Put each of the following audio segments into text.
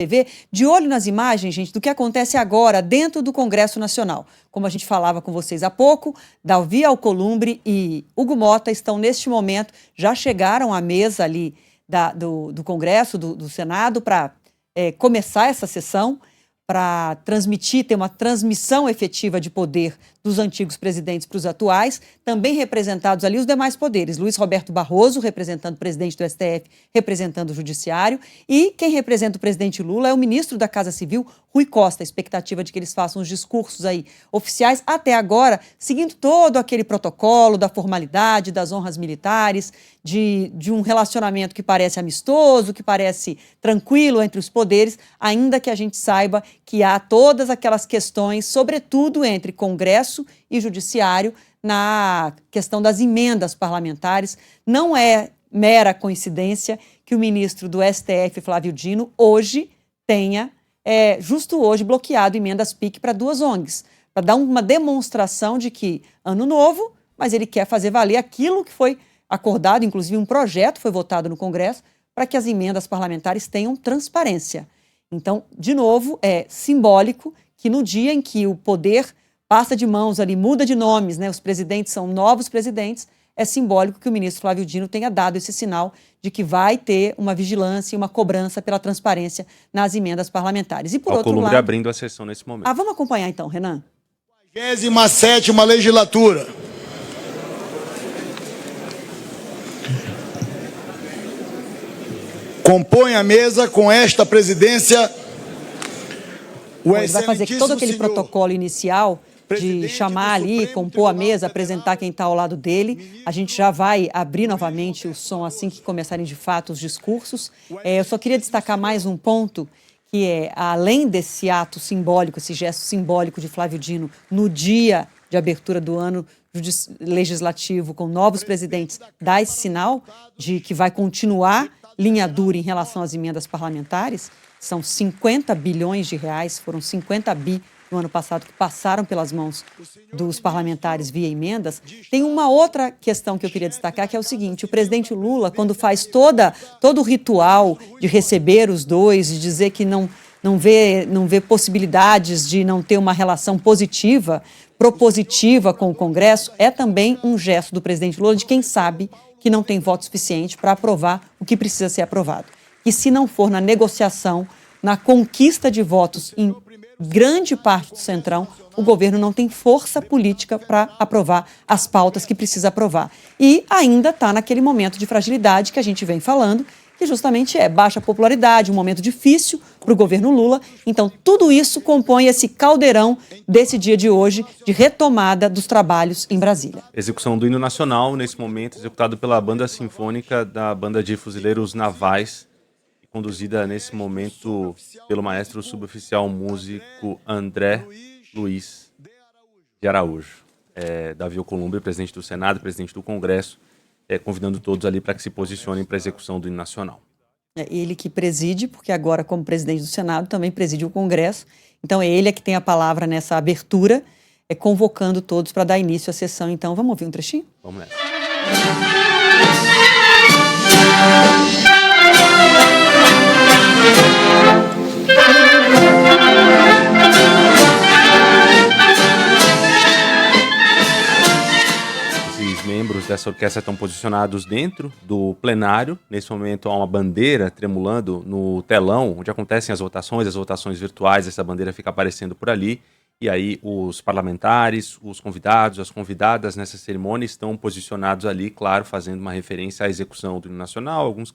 TV, de olho nas imagens, gente, do que acontece agora dentro do Congresso Nacional. Como a gente falava com vocês há pouco, Davi Alcolumbre e Hugo Motta estão neste momento, já chegaram à mesa ali do Congresso, do Senado, para começar essa sessão, para transmitir, ter uma transmissão efetiva de poder dos antigos presidentes para os atuais, também representados ali os demais poderes. Luiz Roberto Barroso, representando o presidente do STF, representando o Judiciário, e quem representa o presidente Lula é o ministro da Casa Civil, Rui Costa. A expectativa de que eles façam os discursos aí oficiais, até agora, seguindo todo aquele protocolo da formalidade, das honras militares, de um relacionamento que parece amistoso, que parece tranquilo entre os poderes, ainda que a gente saiba que há todas aquelas questões, sobretudo entre Congresso e Judiciário, na questão das emendas parlamentares. Não é mera coincidência que o ministro do STF, Flávio Dino, hoje tenha, justo hoje, bloqueado emendas PIC para duas ONGs, para dar uma demonstração de que, ano novo, mas ele quer fazer valer aquilo que foi acordado, inclusive um projeto foi votado no Congresso, para que as emendas parlamentares tenham transparência. Então, de novo, é simbólico que no dia em que o poder passa de mãos ali, muda de nomes, né? Os presidentes são novos presidentes, é simbólico que o ministro Flávio Dino tenha dado esse sinal de que vai ter uma vigilância e uma cobrança pela transparência nas emendas parlamentares. E por outro lado, abrindo a sessão nesse momento. Vamos acompanhar então, Renan. 57ª legislatura. Compõe a mesa com esta presidência o Ele vai fazer todo aquele protocolo inicial de chamar ali, compor a mesa, apresentar quem está ao lado dele. A gente já vai abrir novamente o som assim que começarem de fato os discursos. Eu só queria destacar mais um ponto, que é, além desse ato simbólico, esse gesto simbólico de Flávio Dino, no dia de abertura do ano legislativo com novos presidentes, dá esse sinal de que vai continuar linha dura em relação às emendas parlamentares. São 50 bilhões de reais, foram 50 bi no ano passado que passaram pelas mãos dos parlamentares via emendas. Tem uma outra questão que eu queria destacar, que é o seguinte: o presidente Lula, quando faz todo o ritual de receber os dois, de dizer que não vê possibilidades de não ter uma relação positiva, propositiva com o Congresso, é também um gesto do presidente Lula de quem sabe que não tem voto suficiente para aprovar o que precisa ser aprovado. E se não for na negociação, na conquista de votos em grande parte do Centrão, o governo não tem força política para aprovar as pautas que precisa aprovar. E ainda está naquele momento de fragilidade que a gente vem falando, que justamente é baixa popularidade, um momento difícil para o governo Lula. Então, tudo isso compõe esse caldeirão desse dia de hoje de retomada dos trabalhos em Brasília. Execução do hino nacional, nesse momento, executado pela Banda Sinfônica da Banda de Fuzileiros Navais, conduzida nesse momento pelo maestro suboficial músico André Luiz de Araújo. Davi Alcolumbre, presidente do Senado, presidente do Congresso, convidando todos ali para que se posicionem para a execução do hino nacional. É ele que preside, porque agora, como presidente do Senado, também preside o Congresso. Então, é ele que tem a palavra nessa abertura, convocando todos para dar início à sessão. Então, vamos ouvir um trechinho? Vamos nessa. Os membros dessa orquestra estão posicionados dentro do plenário. Nesse momento há uma bandeira tremulando no telão, onde acontecem as votações virtuais. Essa bandeira fica aparecendo por ali. E aí os parlamentares, os convidados, as convidadas nessa cerimônia estão posicionados ali, claro, fazendo uma referência à execução do hino nacional. Alguns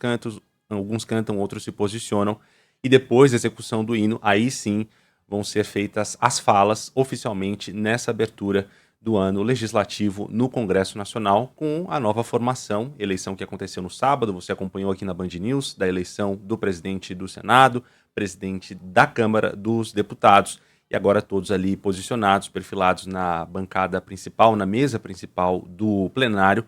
cantam, outros se posicionam. E depois da execução do hino, aí sim vão ser feitas as falas oficialmente nessa abertura do ano legislativo no Congresso Nacional, com a nova formação, eleição que aconteceu no sábado, você acompanhou aqui na Band News, da eleição do presidente do Senado, presidente da Câmara dos Deputados, e agora todos ali posicionados, perfilados na bancada principal, na mesa principal do plenário,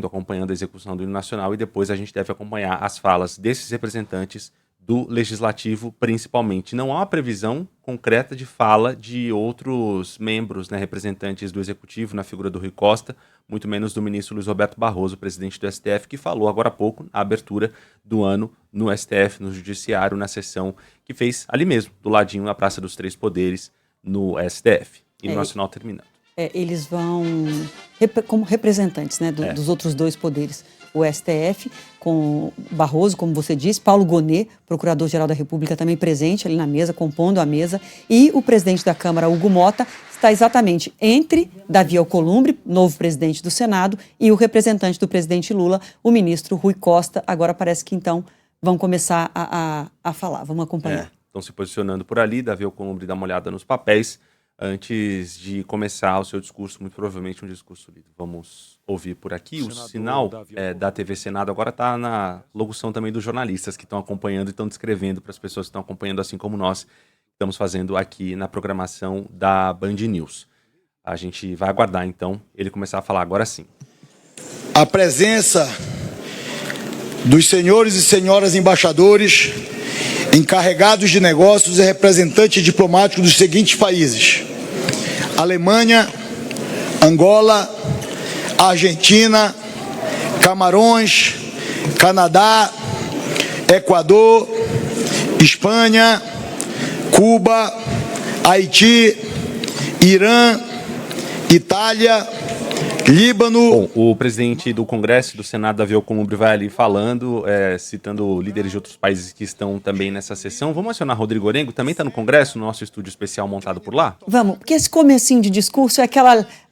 acompanhando a execução do hino nacional, e depois a gente deve acompanhar as falas desses representantes do Legislativo, principalmente. Não há uma previsão concreta de fala de outros membros, né, representantes do Executivo, na figura do Rui Costa, muito menos do ministro Luiz Roberto Barroso, presidente do STF, que falou agora há pouco, na abertura do ano no STF, no Judiciário, na sessão que fez ali mesmo, do ladinho, na Praça dos Três Poderes, no STF. E no Nacional terminando. Eles vão como representantes, né, dos outros dois poderes. O STF, com Barroso, como você disse, Paulo Gonet, Procurador-Geral da República, também presente ali na mesa, compondo a mesa, e o presidente da Câmara, Hugo Motta, está exatamente entre Davi Alcolumbre, novo presidente do Senado, e o representante do presidente Lula, o ministro Rui Costa. Agora parece que, então, vão começar a falar. Vamos acompanhar. Estão se posicionando por ali. Davi Alcolumbre dá uma olhada nos papéis antes de começar o seu discurso, muito provavelmente um discurso lido. Vamos ouvir por aqui. O sinal da TV Senado agora está na locução também dos jornalistas que estão acompanhando e estão descrevendo para as pessoas que estão acompanhando, assim como nós estamos fazendo aqui na programação da Band News. A gente vai aguardar, então, ele começar a falar agora sim. A presença dos senhores e senhoras embaixadores, encarregados de negócios e representantes diplomáticos dos seguintes países: Alemanha, Angola, Argentina, Camarões, Canadá, Equador, Espanha, Cuba, Haiti, Irã, Itália, Líbano. Bom, o presidente do Congresso e do Senado, Davi Alcolumbre, vai ali falando, citando líderes de outros países que estão também nessa sessão. Vamos acionar Rodrigo Orengo, também está no Congresso, no nosso estúdio especial montado por lá? Vamos, porque esse comecinho de discurso é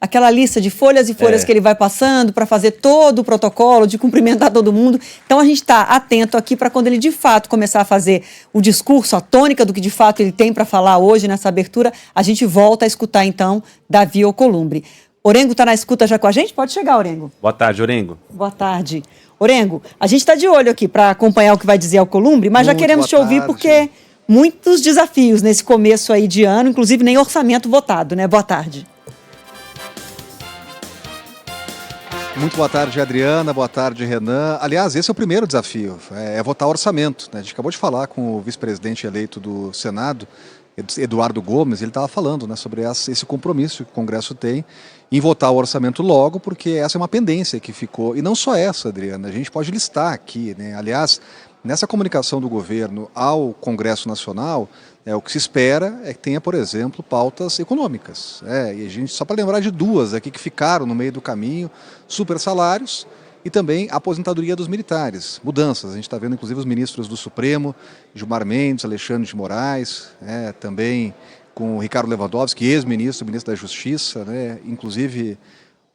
aquela lista de folhas e folhas que ele vai passando para fazer todo o protocolo, de cumprimentar todo mundo. Então a gente está atento aqui para quando ele de fato começar a fazer o discurso, a tônica do que de fato ele tem para falar hoje nessa abertura, a gente volta a escutar então Davi Alcolumbre. Orengo está na escuta já com a gente? Pode chegar, Orengo. Boa tarde, Orengo. Boa tarde. Orengo, a gente está de olho aqui para acompanhar o que vai dizer Alcolumbre, mas já queremos te ouvir porque muitos desafios nesse começo aí de ano, inclusive nem orçamento votado, né? Boa tarde. Muito boa tarde, Adriana. Boa tarde, Renan. Aliás, esse é o primeiro desafio, é votar orçamento, né? A gente acabou de falar com o vice-presidente eleito do Senado, Eduardo Gomes, ele estava falando, né, sobre esse compromisso que o Congresso tem em votar o orçamento logo, porque essa é uma pendência que ficou. E não só essa, Adriana, a gente pode listar aqui, né? Aliás, nessa comunicação do governo ao Congresso Nacional, o que se espera é que tenha, por exemplo, pautas econômicas. E a gente, só para lembrar de duas aqui que ficaram no meio do caminho: super salários e também a aposentadoria dos militares. Mudanças, a gente está vendo inclusive os ministros do Supremo, Gilmar Mendes, Alexandre de Moraes, também com o Ricardo Lewandowski, ex-ministro, ministro da Justiça, né? Inclusive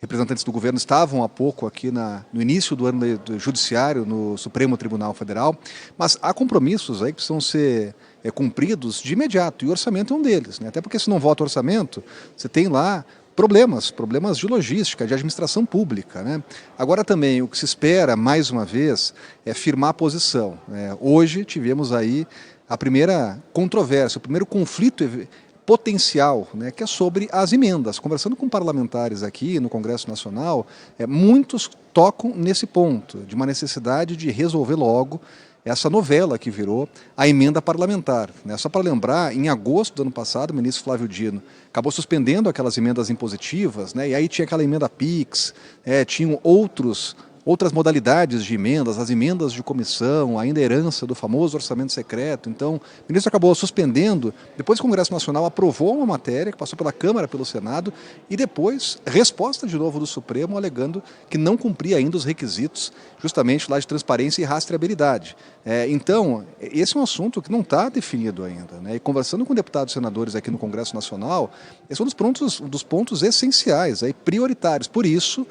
representantes do governo estavam há pouco aqui no início do ano do Judiciário, no Supremo Tribunal Federal, mas há compromissos aí que precisam ser cumpridos de imediato, e o orçamento é um deles, né? Até porque se não vota o orçamento, você tem lá problemas de logística, de administração pública, né? Agora também o que se espera, mais uma vez, é firmar a posição. Hoje tivemos aí a primeira controvérsia, o primeiro conflito potencial, né, que é sobre as emendas. Conversando com parlamentares aqui no Congresso Nacional, muitos tocam nesse ponto, de uma necessidade de resolver logo essa novela que virou a emenda parlamentar, né? Só para lembrar, em agosto do ano passado, o ministro Flávio Dino acabou suspendendo aquelas emendas impositivas, né? E aí tinha aquela emenda PIX, tinham outras modalidades de emendas, as emendas de comissão, ainda a herança do famoso orçamento secreto. Então, o ministro acabou suspendendo, depois o Congresso Nacional aprovou uma matéria que passou pela Câmara, pelo Senado, e depois resposta de novo do Supremo, alegando que não cumpria ainda os requisitos, justamente lá de transparência e rastreabilidade. Então, esse é um assunto que não está definido ainda, né? E conversando com deputados e senadores aqui no Congresso Nacional, esse é um dos pontos essenciais, prioritários. Por isso,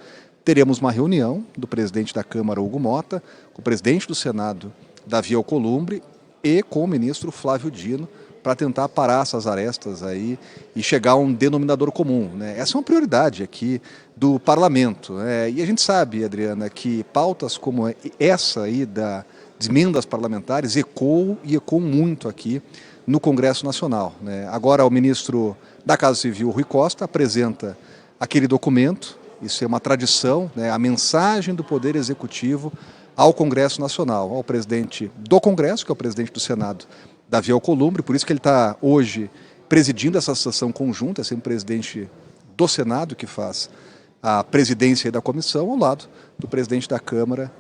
teremos uma reunião do presidente da Câmara, Hugo Motta, com o presidente do Senado, Davi Alcolumbre, e com o ministro Flávio Dino, para tentar parar essas arestas aí e chegar a um denominador comum, né? Essa é uma prioridade aqui do parlamento. E a gente sabe, Adriana, que pautas como essa aí das emendas parlamentares ecoam muito aqui no Congresso Nacional, né? Agora o ministro da Casa Civil, Rui Costa, apresenta aquele documento. Isso é uma tradição, né? A mensagem do Poder Executivo ao Congresso Nacional, ao presidente do Congresso, que é o presidente do Senado, Davi Alcolumbre, por isso que ele está hoje presidindo essa sessão conjunta, é sempre o presidente do Senado que faz a presidência da comissão, ao lado do presidente da Câmara,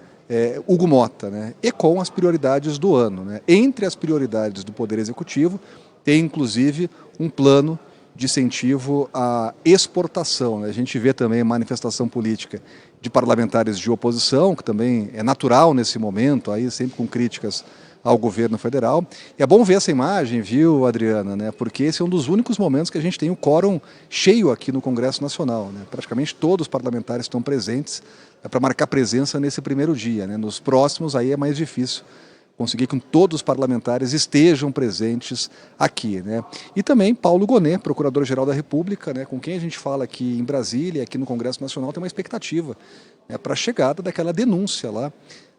Hugo Mota, né? E com as prioridades do ano, né? Entre as prioridades do Poder Executivo, tem inclusive um plano de incentivo à exportação, né? A gente vê também a manifestação política de parlamentares de oposição, que também é natural nesse momento, aí sempre com críticas ao governo federal. E é bom ver essa imagem, viu, Adriana, né? Porque esse é um dos únicos momentos que a gente tem o quórum cheio aqui no Congresso Nacional, né? Praticamente todos os parlamentares estão presentes para marcar presença nesse primeiro dia, né? Nos próximos aí é mais difícil conseguir que todos os parlamentares estejam presentes aqui, né? E também Paulo Gonet, Procurador-Geral da República, né? Com quem a gente fala aqui em Brasília, aqui no Congresso Nacional, tem uma expectativa, né, para a chegada daquela denúncia lá,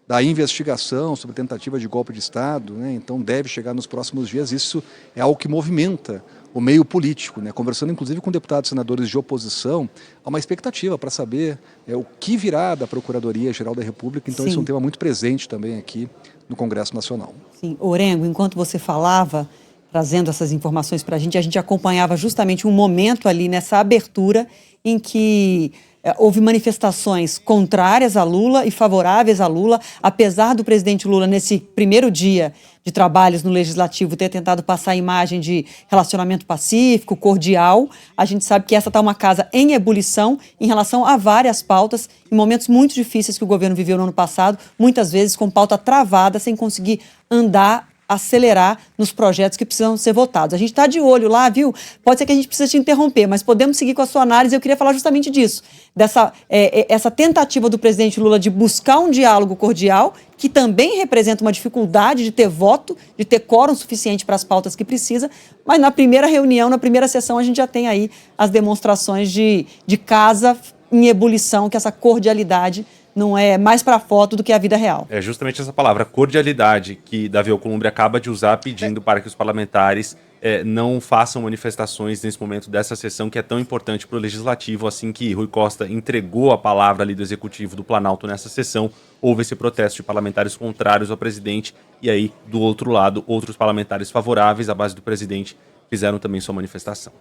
da investigação sobre tentativa de golpe de Estado, né? Então deve chegar nos próximos dias. Isso é algo que movimenta o meio político, né? Conversando inclusive com deputados e senadores de oposição, há uma expectativa para saber o que virá da Procuradoria-Geral da República. Então Isso é um tema muito presente também aqui no Congresso Nacional. Sim, Orengo, enquanto você falava, trazendo essas informações para a gente acompanhava justamente um momento ali nessa abertura em que houve manifestações contrárias a Lula e favoráveis a Lula, apesar do presidente Lula, nesse primeiro dia de trabalhos no Legislativo, ter tentado passar a imagem de relacionamento pacífico, cordial. A gente sabe que essa está uma casa em ebulição em relação a várias pautas, em momentos muito difíceis que o governo viveu no ano passado, muitas vezes com pauta travada, sem conseguir andar, acelerar nos projetos que precisam ser votados. A gente está de olho lá, viu? Pode ser que a gente precise te interromper, mas podemos seguir com a sua análise. Eu queria falar justamente disso, essa tentativa do presidente Lula de buscar um diálogo cordial, que também representa uma dificuldade de ter voto, de ter quórum suficiente para as pautas que precisa, mas na primeira reunião, na primeira sessão, a gente já tem aí as demonstrações de casa em ebulição, que essa cordialidade não é mais para foto do que a vida real. É justamente essa palavra, cordialidade, que Davi Alcolumbre acaba de usar pedindo para que os parlamentares não façam manifestações nesse momento dessa sessão que é tão importante para o Legislativo. Assim que Rui Costa entregou a palavra ali do Executivo do Planalto nessa sessão, houve esse protesto de parlamentares contrários ao presidente e aí, do outro lado, outros parlamentares favoráveis à base do presidente fizeram também sua manifestação.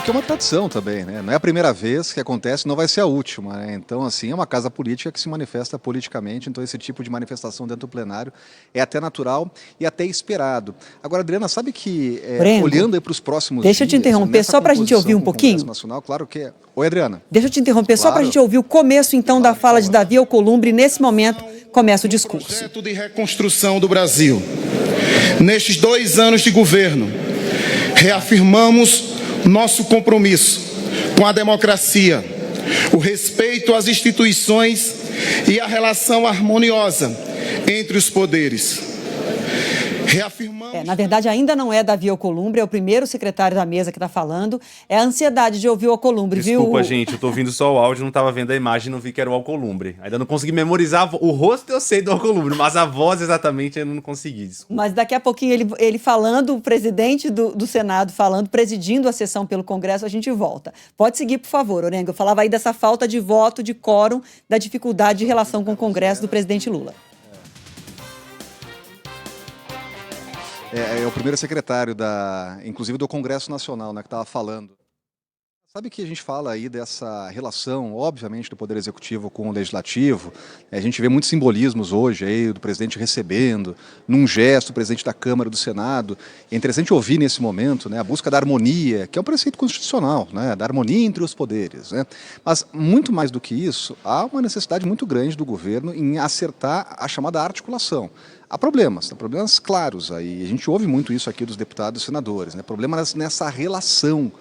Que é uma tradição também, né? Não é a primeira vez que acontece, não vai ser a última, né? Então, assim, é uma casa política que se manifesta politicamente, então esse tipo de manifestação dentro do plenário é até natural e até esperado. Agora, Adriana, sabe que, olhando aí para os próximos dias... Deixa eu te interromper só para a gente ouvir um pouquinho. Nacional, claro que é. Oi, Adriana. Deixa eu te interromper só para a gente ouvir o começo, então, da fala de Davi Alcolumbre. Nesse momento, começa o discurso. Projeto de reconstrução do Brasil. Nestes 2 anos de governo, reafirmamos nosso compromisso com a democracia, o respeito às instituições e a relação harmoniosa entre os poderes. Reafirmamos... Na verdade, ainda não é Davi Alcolumbre, é o primeiro secretário da mesa que está falando. É a ansiedade de ouvir o Alcolumbre, viu? Desculpa, gente, eu tô ouvindo só o áudio, não estava vendo a imagem, não vi que era o Alcolumbre. Ainda não consegui memorizar o rosto, eu sei do Alcolumbre, mas a voz exatamente eu não consegui. Desculpa. Mas daqui a pouquinho ele falando, o presidente do Senado falando, presidindo a sessão pelo Congresso, a gente volta. Pode seguir, por favor, Orengo. Eu falava aí dessa falta de voto, de quórum, da dificuldade de relação com o Congresso do presidente Lula. É o primeiro secretário, inclusive do Congresso Nacional, né, que estava falando. Sabe que a gente fala aí dessa relação, obviamente, do Poder Executivo com o Legislativo. A gente vê muitos simbolismos hoje aí do presidente recebendo, num gesto, o presidente da Câmara e do Senado. É interessante ouvir nesse momento, né, a busca da harmonia, que é um preceito constitucional, né, da harmonia entre os poderes, né. Mas, muito mais do que isso, há uma necessidade muito grande do governo em acertar a chamada articulação. Há problemas claros aí. A gente ouve muito isso aqui dos deputados e senadores, né? Problemas nessa relação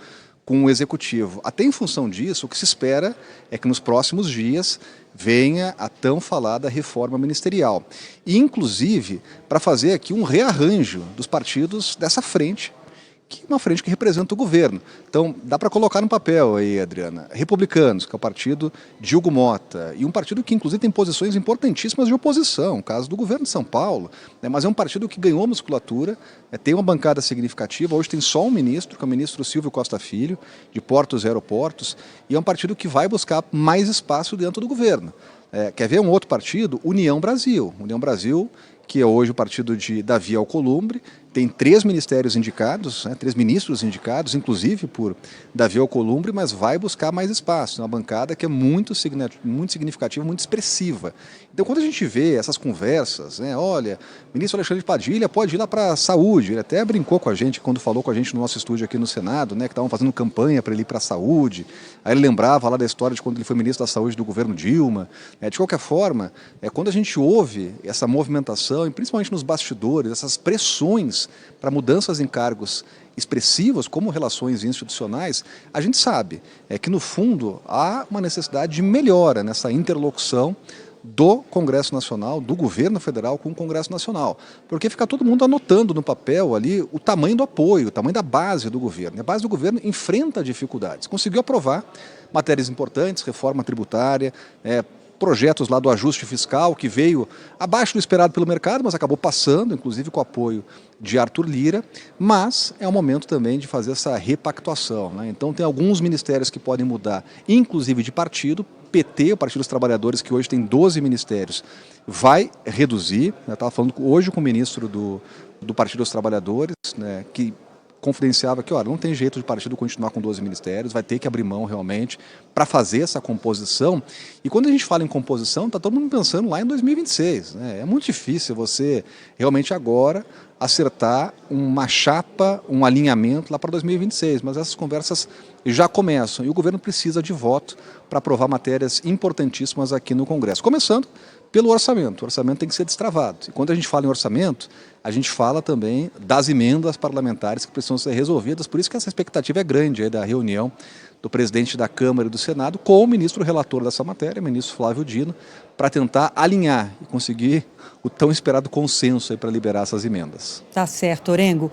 com o Executivo. Até em função disso, o que se espera é que nos próximos dias venha a tão falada reforma ministerial. E, inclusive, para fazer aqui um rearranjo dos partidos dessa frente, uma frente que representa o governo. Então, dá para colocar no papel aí, Adriana, Republicanos, que é o partido de Hugo Mota, e um partido que, inclusive, tem posições importantíssimas de oposição, caso do governo de São Paulo, né, mas é um partido que ganhou musculatura, tem uma bancada significativa, hoje tem só um ministro, que é o ministro Silvio Costa Filho, de Portos e Aeroportos, e é um partido que vai buscar mais espaço dentro do governo. Quer ver um outro partido? União Brasil. União Brasil, que é hoje o partido de Davi Alcolumbre, tem 3 ministérios indicados, 3 ministros indicados, inclusive por Davi Alcolumbre, mas vai buscar mais espaço. É uma bancada que é muito significativa, muito expressiva. Então, quando a gente vê essas conversas, olha, o ministro Alexandre Padilha pode ir lá para a saúde, ele até brincou com a gente quando falou com a gente no nosso estúdio aqui no Senado, que estavam fazendo campanha para ele ir para a saúde, aí ele lembrava lá da história de quando ele foi ministro da saúde do governo Dilma. De qualquer forma, quando a gente ouve essa movimentação, e principalmente nos bastidores, essas pressões para mudanças em cargos expressivos, como relações institucionais, a gente sabe que, no fundo, há uma necessidade de melhora nessa interlocução do Congresso Nacional, do governo federal com o Congresso Nacional. Porque fica todo mundo anotando no papel ali o tamanho do apoio, o tamanho da base do governo. E a base do governo enfrenta dificuldades. Conseguiu aprovar matérias importantes, reforma tributária, projetos lá do ajuste fiscal, que veio abaixo do esperado pelo mercado, mas acabou passando, inclusive com o apoio de Arthur Lira, mas é o momento também de fazer essa repactuação. Então tem alguns ministérios que podem mudar, inclusive de partido. PT, o Partido dos Trabalhadores, que hoje tem 12 ministérios, vai reduzir. Eu estava falando hoje com o ministro do Partido dos Trabalhadores, que confidenciava que, olha, não tem jeito de partido continuar com 12 ministérios, vai ter que abrir mão realmente para fazer essa composição. E quando a gente fala em composição, está todo mundo pensando lá em 2026. É muito difícil você realmente agora acertar uma chapa, um alinhamento lá para 2026, mas essas conversas já começam e o governo precisa de voto para aprovar matérias importantíssimas aqui no Congresso. Começando pelo orçamento. O orçamento tem que ser destravado. E quando a gente fala em orçamento, a gente fala também das emendas parlamentares que precisam ser resolvidas. Por isso que essa expectativa é grande aí da reunião do presidente da Câmara e do Senado com o ministro relator dessa matéria, o ministro Flávio Dino, para tentar alinhar e conseguir o tão esperado consenso para liberar essas emendas. Tá certo, Orengo.